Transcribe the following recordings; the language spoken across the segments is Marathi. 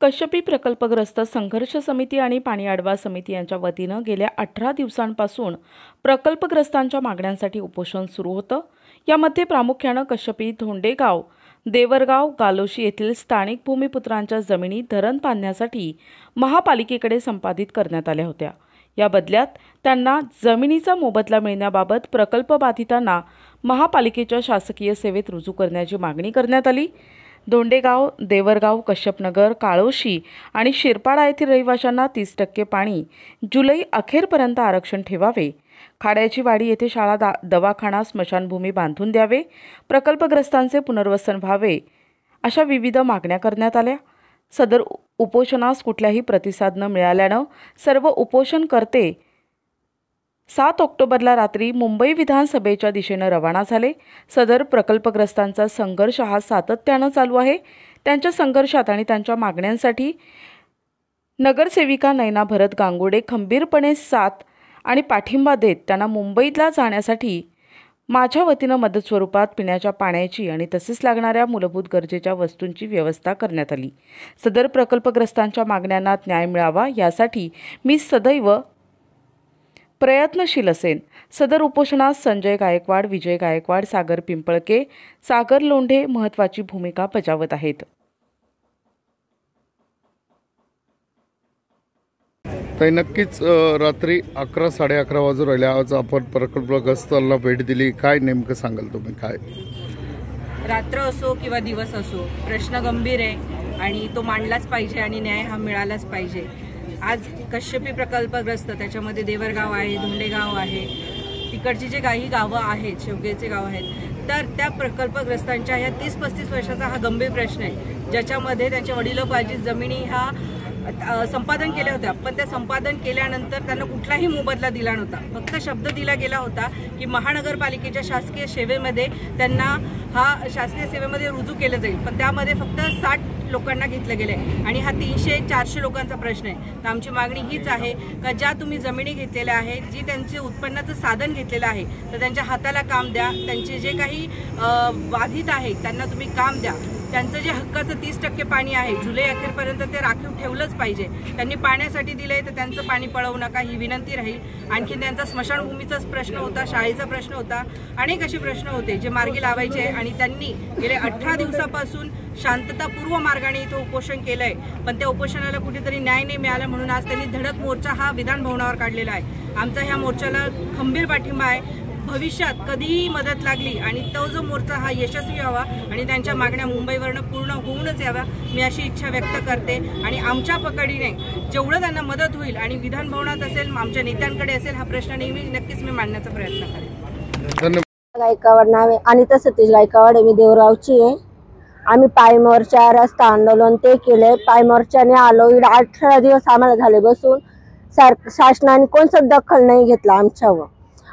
कश्यपी प्रकल्पग्रस्त संघर्ष समिती आणि पाणी आढावा समिती यांच्या वतीनं गेल्या 18 दिवसांपासून प्रकल्पग्रस्तांच्या मागण्यांसाठी उपोषण सुरू होतं। यामध्ये प्रामुख्यानं कश्यपी, धोंडेगाव, देवरगाव, गालोशी येथील स्थानिक भूमिपुत्रांच्या जमिनी धरण बांधण्यासाठी महापालिकेकडे संपादित करण्यात आल्या होत्या। या बदल्यात त्यांना जमिनीचा मोबदला मिळण्याबाबत प्रकल्पबाधितांना महापालिकेच्या शासकीय सेवेत रुजू करण्याची मागणी करण्यात आली। धोंडेगाव, देवरगाव, कश्यपनगर, काळोशी आणि शिरपाडा येथील रहिवाशांना 30% पाणी जुलै अखेरपर्यंत आरक्षण ठेवावे, खाड्याची वाडी येथे शाळा, दवाखाना, स्मशानभूमी बांधून द्यावे, प्रकल्पग्रस्तांचे पुनर्वसन व्हावे, अशा विविध मागण्या करण्यात आल्या। सदर उपोषणास कुठलाही प्रतिसाद न मिळाल्यानं सर्व उपोषणकर्ते 7 ऑक्टोबरला रात्री मुंबई विधानसभेच्या दिशेने रवाना झाले। सदर प्रकल्पग्रस्तांचा संघर्ष हा सातत्याने चालू आहे। त्यांच्या संघर्षात आणि त्यांच्या मागण्यांसाठी नगरसेविका नैना भरत गांगुडे खंबीरपणे साथ आणि पाठिंबा देत त्यांना मुंबईला जाण्यासाठी माझ्या वतीनं मदत स्वरूपात पिण्याच्या पाण्याची आणि तसेच लागणाऱ्या मूलभूत गरजेच्या वस्तूंची व्यवस्था करण्यात आली। सदर प्रकल्पग्रस्तांच्या मागण्यांना न्याय मिळावा यासाठी मी सदैव प्रयत्नशील असेन। सदर उपोषणात संजय गायकवाड, विजय गायकवाड, सागर पिंपळके, सागर लोंढे महत्त्वाची भूमिका बजावत आहेत। तर नक्कीच रात्री 11 साडे 11 वाजून राहिले। आज आपण प्रकल्पग्रस्तांना भेट दिली। काय नेमकं सांगाल तुम्ही? काय रात्र असो किंवा दिवस असो, प्रश्न गंभीर आहे आणि तो मांडलाच पाहिजे आणि न्याय हा मिळालाच पाहिजे। आज कश्यपी प्रकल्पग्रस्त, त्याच्यामध्ये देवरगाव आहे, धोंडेगाव आहे, तिकडची जे काही गावं आहेत, शेवगेचे गाव आहेत, तर त्या प्रकल्पग्रस्तांच्या ह्या 30-35 वर्षाचा हा गंभीर प्रश्न आहे, ज्याच्यामध्ये त्यांच्या वडिलोपार्जित जमिनी ह्या संपादन केल्या होत्या, पण त्या संपादन केल्यानंतर त्यांना कुठलाही मोबदला दिला नव्हता। फक्त शब्द दिला गेला होता की महानगरपालिकेच्या शासकीय सेवेमध्ये त्यांना हा शासकीय सेवेमध्ये रुजू केलं जाईल, पण त्यामध्ये फक्त 60 लोकांना घेतलं गेलं आहे आणि हा 300-400 लोकांचा प्रश्न आहे। तर आमची मागणी हीच आहे का ज्या तुम्ही जमिनी घेतलेल्या आहेत, जी त्यांचे उत्पन्नाचं साधन घेतलेलं आहे, तर त्यांच्या हाताला काम द्या। त्यांचे जे काही बाधित आहेत त्यांना तुम्ही काम द्या। त्यांचं जे हक्काचं 30% पाणी आहे, जुलै अखेरपर्यंत ते राखीव ठेवलंच पाहिजे। त्यांनी पाण्यासाठी दिलंय तर त्यांचं पाणी पळवू नका, ही विनंती राहील। आणखी त्यांचा स्मशानभूमीचाच प्रश्न होता, शाळेचा प्रश्न होता, अनेक असे प्रश्न होते जे मार्गी लावायचे आणि त्यांनी गेले 18 दिवसापासून शांततापूर्व मार्गाने इथं उपोषण केलंय, पण त्या उपोषणाला कुठेतरी न्याय नाही मिळाला, म्हणून आज त्यांनी धडक मोर्चा हा विधान भवनावर काढलेला आहे। आमचा ह्या मोर्चाला खंबीर पाठिंबा आहे। भविष्यात कधीही मदत लागली आणि तो जो मोर्चा हा यशस्वी व्हावा आणि त्यांच्या मागण्या मुंबईवरनं पूर्ण होऊनच याव्या, मी अशी इच्छा व्यक्त करते। आणि आमच्या पकडीने जेवढं त्यांना मदत होईल आणि विधान भवनात असेल, आमच्या नेत्यांकडे असेल, हा प्रश्न नेहमी नक्कीच मी मांडण्याचा प्रयत्न करेन। गायकवाड नाव आहे, अनिता सतीश गायकवाड आहे, मी देवरावची आहे। आम्ही पायमोर्चा, रस्ता आंदोलन ते केले। पायमोर्चाने आलो, 18 दिवस आम्हाला झाले बसून, शासनाने कोणतीच दखल नाही घेतला आमच्यावर।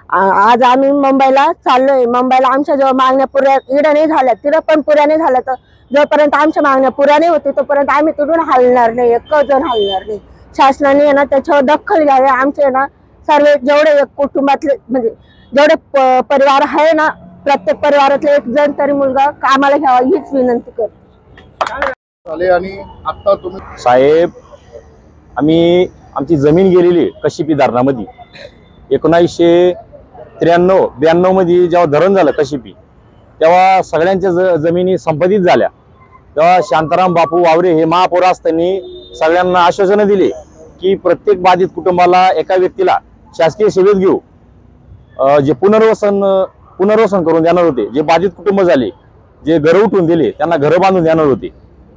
आज आम्ही मुंबईला चाललोय। मुंबईला आमच्या जेव्हा मागण्या पुऱ्या इकडे नाही झाल्या, तिथं पण पुऱ्या नाही झाल्या, तर जोपर्यंत आमच्या मागण्या पुऱ्या नाही होती तोपर्यंत आम्ही तिथून हलणार नाही, एक जण हलणार नाही। शासनाने ना त्याच्यावर दखल घ्यावी। आमचे ना सर्व जेवढे कुटुंबातले म्हणजे जेवढे परिवार आहे ना, प्रत्येक परिवारातले एक जण तरी मुलगा कामाला घ्यावा, हीच विनंती करते। आणि आता तुम्ही साहेब, आमची जमीन गेलेली कश्यपी धरणामध्ये 1993-92 मध्ये जेव्हा धरण झालं कश्यपी, तेव्हा सगळ्यांच्या जमिनी संपादित झाल्या। तेव्हा शांताराम बापू वावरे हे महापौर असताना सगळ्यांना आश्वासनं दिले की प्रत्येक बाधित कुटुंबाला एका व्यक्तीला शासकीय सेवेत घेऊ, जे पुनर्वसन करून देणार होते। जे बाधित कुटुंब झाले, जे घरं उठून दिले, त्यांना घरं बांधून देणार होते।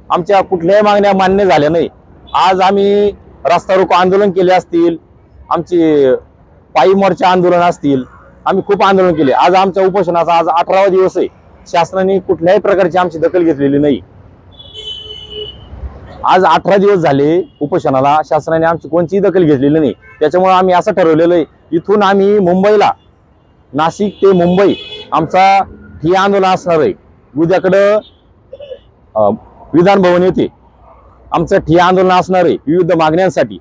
आमच्या कुठल्याही मागण्या मान्य झाल्या नाही। आज आम्ही रस्ता रोको आंदोलन केले असतील, आमचे पायी मोर्चा आंदोलन असतील, आम्ही खूप आंदोलन केले। आज आमच्या उपोषणाचा आज 18वा दिवस आहे। शासनाने कुठल्याही प्रकारची आमची दखल घेतलेली नाही। आज 18 दिवस झाले उपोषणाला, शासनाने आमची कोणतीही दखल घेतलेली नाही। त्याच्यामुळे आम्ही असं ठरवलेलं आहे, इथून आम्ही मुंबईला, नाशिक ते मुंबई आमचा ठिय्या आंदोलन असणार आहे। उद्याकडं विधान भवन येथे आमचं ठिय्या आंदोलन असणार आहे विविध मागण्यांसाठी।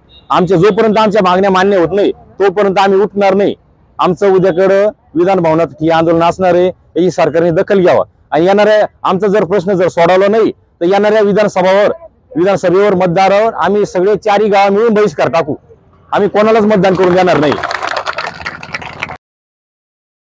जोपर्यंत आमच्या मागण्या मान्य होत नाही तोपर्यंत आम्ही उठणार नाही। आमचं उद्याकडं विधान भवनात ठिय्या आंदोलन असणार आहे, याची सरकारने दखल घ्यावा। आणि येणाऱ्या आमचा जर प्रश्न जर सोडवला नाही तर येणाऱ्या विधानसभावर विधानसभेवर मतदारावर आम्ही सगळे 4ही गाव मिळून बहिष्कार टाकू. आम्ही कोणालाच मतदान करून देणार नाही.